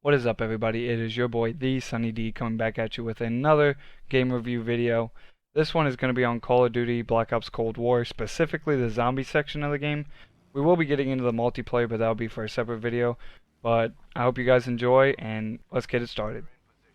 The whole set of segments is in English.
What is up, everybody? It is your boy, the Sunny D, coming back at you with another game review video. This one is going to be on Call of Duty Black Ops Cold War, specifically the zombie section of the game. We will be getting into the multiplayer, but that'll be for a separate video. But I hope you guys enjoy, and let's get it started.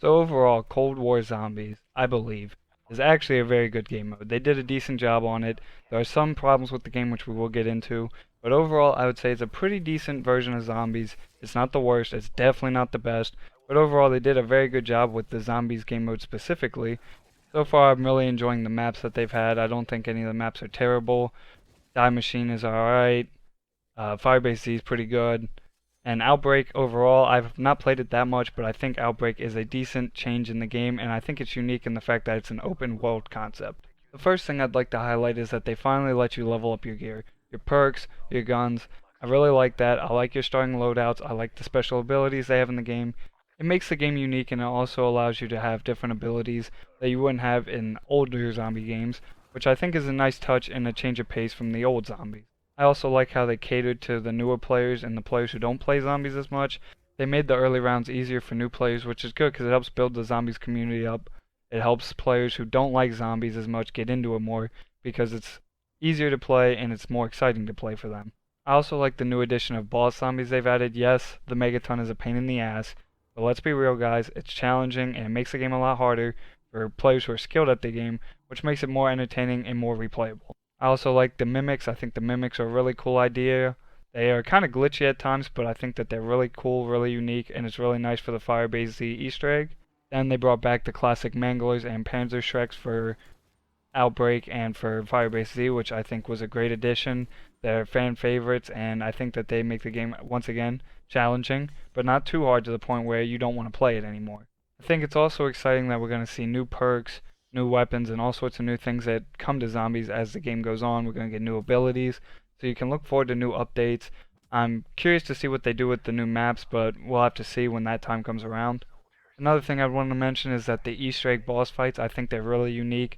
So overall, Cold War Zombies, I believe, is actually a very good game mode. They did a decent job on it. There are some problems with the game which we will get into, but overall I would say it's a pretty decent version of Zombies. It's not the worst, it's definitely not the best, but overall they did a very good job with the Zombies game mode specifically. So far I'm really enjoying the maps that they've had. I don't think any of the maps are terrible. Die Machine is alright. Firebase Z is pretty good. And Outbreak overall, I've not played it that much, but I think Outbreak is a decent change in the game, and I think it's unique in the fact that it's an open world concept. The first thing I'd like to highlight is that they finally let you level up your gear, your perks, your guns. I really like that. I like your starting loadouts. I like the special abilities they have in the game. It makes the game unique, and it also allows you to have different abilities that you wouldn't have in older zombie games, which I think is a nice touch and a change of pace from the old zombies. I also like how they catered to the newer players and the players who don't play zombies as much. They made the early rounds easier for new players, which is good because it helps build the zombies community up. It helps players who don't like zombies as much get into it more because it's easier to play and it's more exciting to play for them. I also like the new addition of boss zombies they've added. Yes, the Megaton is a pain in the ass, but let's be real, guys, it's challenging and it makes the game a lot harder for players who are skilled at the game, which makes it more entertaining and more replayable. I also like the mimics. I think the mimics are a really cool idea. They are kind of glitchy at times, but I think that they're really cool, really unique, and it's really nice for the Firebase Z Easter egg. Then they brought back the classic Manglers and Panzerschrecks for Outbreak and for Firebase Z, which I think was a great addition. They're fan favorites, and I think that they make the game, once again, challenging, but not too hard to the point where you don't want to play it anymore. I think it's also exciting that we're going to see new perks, new weapons, and all sorts of new things that come to zombies as the game goes on. We're going to get new abilities, so you can look forward to new updates. I'm curious to see what they do with the new maps, but we'll have to see when that time comes around. Another thing I want to mention is that the Easter egg boss fights, I think they're really unique.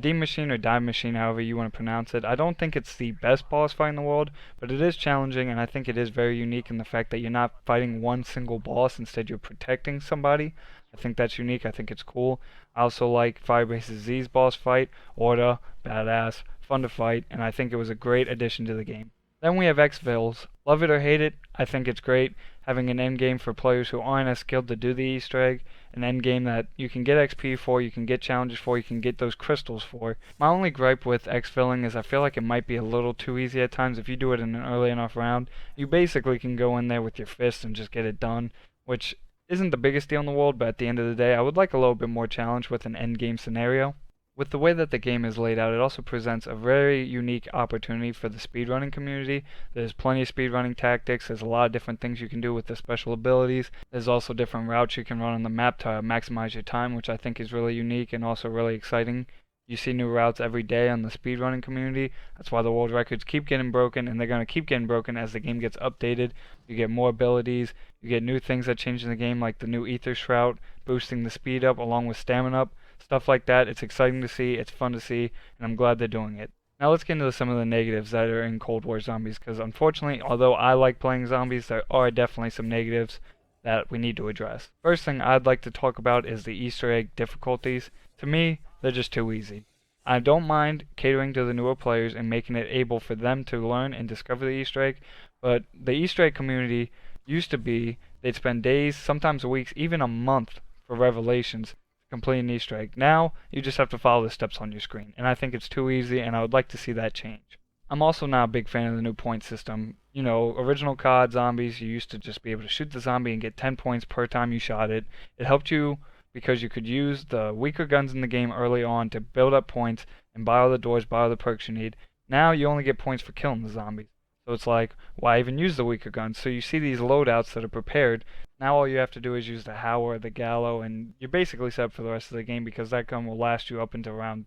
D Machine or Die Machine, however you want to pronounce it, I don't think it's the best boss fight in the world, but it is challenging, and I think it is very unique in the fact that you're not fighting one single boss, instead you're protecting somebody. I think that's unique. I think it's cool. I also like Firebase Z's boss fight. Orda, badass, fun to fight, and I think it was a great addition to the game. Then we have Exfils. Love it or hate it, I think it's great. Having an endgame for players who aren't as skilled to do the Easter egg, an endgame that you can get XP for, you can get challenges for, you can get those crystals for. My only gripe with exfilling is I feel like it might be a little too easy at times. If you do it in an early enough round, you basically can go in there with your fist and just get it done, which isn't the biggest deal in the world, but at the end of the day, I would like a little bit more challenge with an endgame scenario. With the way that the game is laid out, it also presents a very unique opportunity for the speedrunning community. There's plenty of speedrunning tactics. There's a lot of different things you can do with the special abilities. There's also different routes you can run on the map to maximize your time, which I think is really unique and also really exciting. You see new routes every day on the speedrunning community. That's why the world records keep getting broken, and they're going to keep getting broken as the game gets updated. You get more abilities, you get new things that change in the game, like the new Ether Shroud, boosting the speed up along with stamina up. Stuff like that. It's exciting to see, it's fun to see, and I'm glad they're doing it. Now let's get into some of the negatives that are in Cold War Zombies, because unfortunately, although I like playing zombies, there are definitely some negatives that we need to address. First thing I'd like to talk about is the Easter egg difficulties. To me, they're just too easy. I don't mind catering to the newer players and making it able for them to learn and discover the Easter egg, but the Easter egg community used to be, they'd spend days, sometimes weeks, even a month for revelations, complete an Easter egg. Now, you just have to follow the steps on your screen, and I think it's too easy, and I would like to see that change. I'm also now a big fan of the new point system. You know, original COD Zombies, you used to just be able to shoot the zombie and get 10 points per time you shot it. It helped you because you could use the weaker guns in the game early on to build up points and buy all the doors, buy all the perks you need. Now you only get points for killing the zombies. So it's like, why even use the weaker guns? So you see these loadouts that are prepared. Now all you have to do is use the Howl or the Gallo, and you're basically set up for the rest of the game because that gun will last you up into around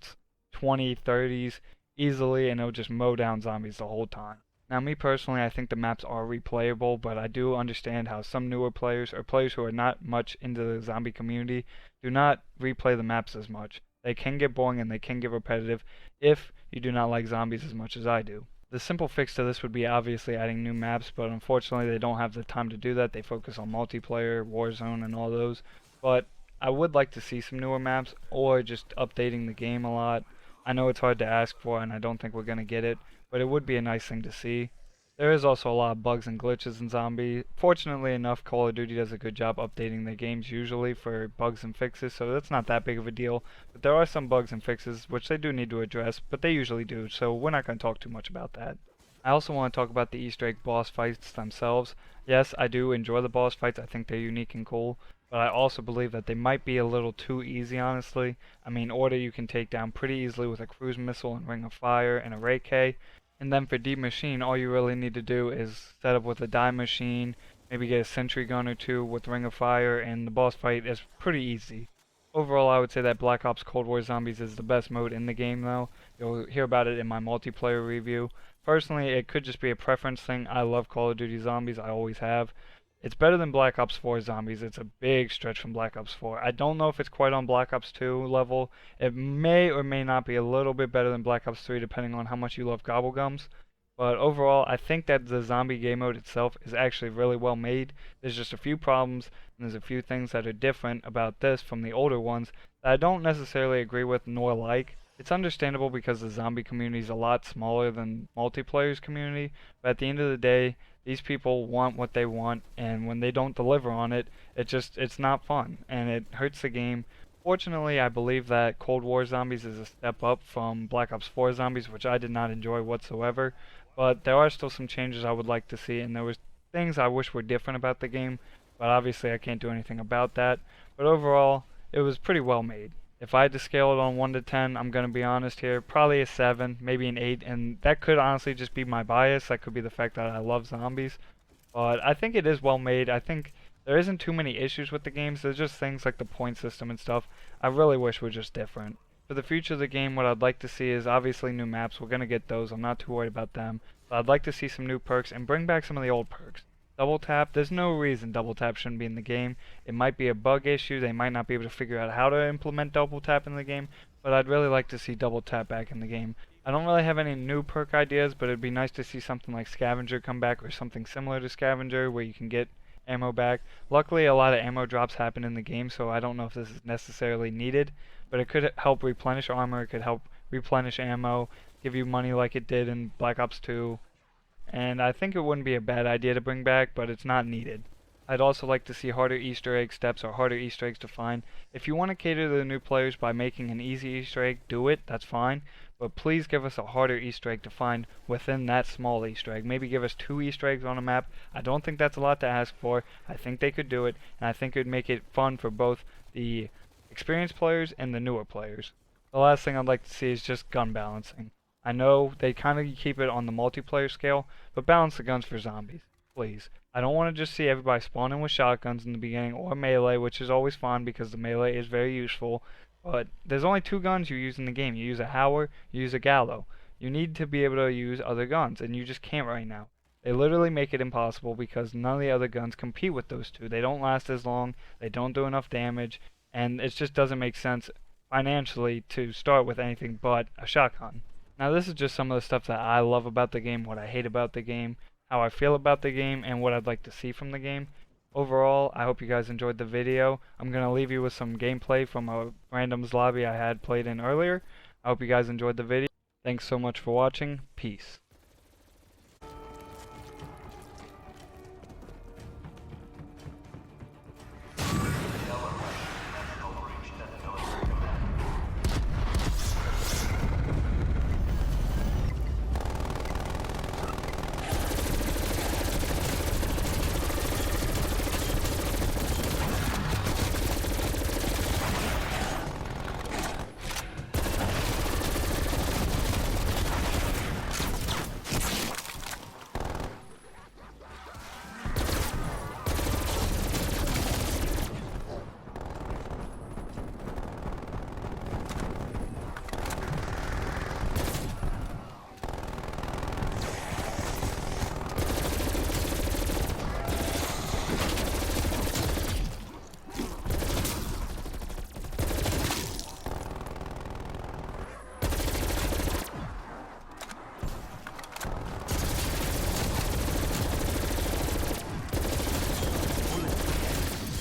20, 30s easily, and it'll just mow down zombies the whole time. Now me personally, I think the maps are replayable, but I do understand how some newer players, or players who are not much into the zombie community, do not replay the maps as much. They can get boring and they can get repetitive if you do not like zombies as much as I do. The simple fix to this would be obviously adding new maps, but unfortunately they don't have the time to do that. They focus on multiplayer, Warzone, and all those. But I would like to see some newer maps, or just updating the game a lot. I know it's hard to ask for, and I don't think we're going to get it, but it would be a nice thing to see. There is also a lot of bugs and glitches in Zombie. Fortunately enough, Call of Duty does a good job updating their games usually for bugs and fixes, so that's not that big of a deal. But there are some bugs and fixes which they do need to address, but they usually do, so we're not going to talk too much about that. I also want to talk about the Easter egg boss fights themselves. Yes, I do enjoy the boss fights. I think they're unique and cool, but I also believe that they might be a little too easy, honestly. I mean, Order you can take down pretty easily with a cruise missile and Ring of Fire and a Ray K. And then for Deep Machine, all you really need to do is set up with a dime machine, maybe get a sentry gun or two with Ring of Fire, and the boss fight is pretty easy. Overall, I would say that Black Ops Cold War Zombies is the best mode in the game though. You'll hear about it in my multiplayer review. Personally, it could just be a preference thing. I love Call of Duty Zombies, I always have. It's better than Black Ops 4 Zombies. It's a big stretch from Black Ops 4. I don't know if it's quite on Black Ops 2 level. It may or may not be a little bit better than Black Ops 3 depending on how much you love Gobblegums. But overall, I think that the zombie game mode itself is actually really well made. There's just a few problems, and there's a few things that are different about this from the older ones that I don't necessarily agree with nor like. It's understandable because the zombie community is a lot smaller than multiplayer's community, but at the end of the day, these people want what they want, and when they don't deliver on it, it's not fun, and it hurts the game. Fortunately, I believe that Cold War Zombies is a step up from Black Ops 4 Zombies, which I did not enjoy whatsoever, but there are still some changes I would like to see, and there was things I wish were different about the game, but obviously I can't do anything about that. But overall, it was pretty well made. If I had to scale it on 1 to 10, I'm going to be honest here, probably a 7, maybe an 8, and that could honestly just be my bias. That could be the fact that I love zombies. But I think it is well made. I think there isn't too many issues with the games. There's just things like the point system and stuff I really wish were just different. For the future of the game, what I'd like to see is obviously new maps. We're going to get those. I'm not too worried about them. But I'd like to see some new perks and bring back some of the old perks. Double tap, there's no reason double tap shouldn't be in the game. It might be a bug issue, they might not be able to figure out how to implement double tap in the game, but I'd really like to see double tap back in the game. I don't really have any new perk ideas, but it'd be nice to see something like Scavenger come back or something similar to Scavenger where you can get ammo back. Luckily, a lot of ammo drops happen in the game, so I don't know if this is necessarily needed, but it could help replenish armor, it could help replenish ammo, give you money like it did in Black Ops 2. And I think it wouldn't be a bad idea to bring back, but it's not needed. I'd also like to see harder Easter egg steps or harder Easter eggs to find. If you want to cater to the new players by making an easy Easter egg, do it, that's fine. But please give us a harder Easter egg to find within that small Easter egg. Maybe give us 2 Easter eggs on a map. I don't think that's a lot to ask for. I think they could do it, and I think it would make it fun for both the experienced players and the newer players. The last thing I'd like to see is just gun balancing. I know they kind of keep it on the multiplayer scale, but balance the guns for zombies, please. I don't want to just see everybody spawning with shotguns in the beginning or melee, which is always fun because the melee is very useful, but there's only 2 guns you use in the game. You use a Howler, you use a Gallo. You need to be able to use other guns, and you just can't right now. They literally make it impossible because none of the other guns compete with those 2. They don't last as long, they don't do enough damage, and it just doesn't make sense financially to start with anything but a shotgun. Now this is just some of the stuff that I love about the game, what I hate about the game, how I feel about the game, and what I'd like to see from the game. Overall, I hope you guys enjoyed the video. I'm going to leave you with some gameplay from a randoms lobby I had played in earlier. I hope you guys enjoyed the video. Thanks so much for watching. Peace.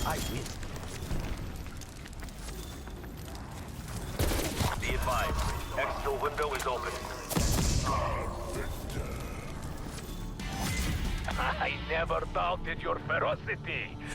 I win. Be advised, exfil window is open. I never doubted your ferocity.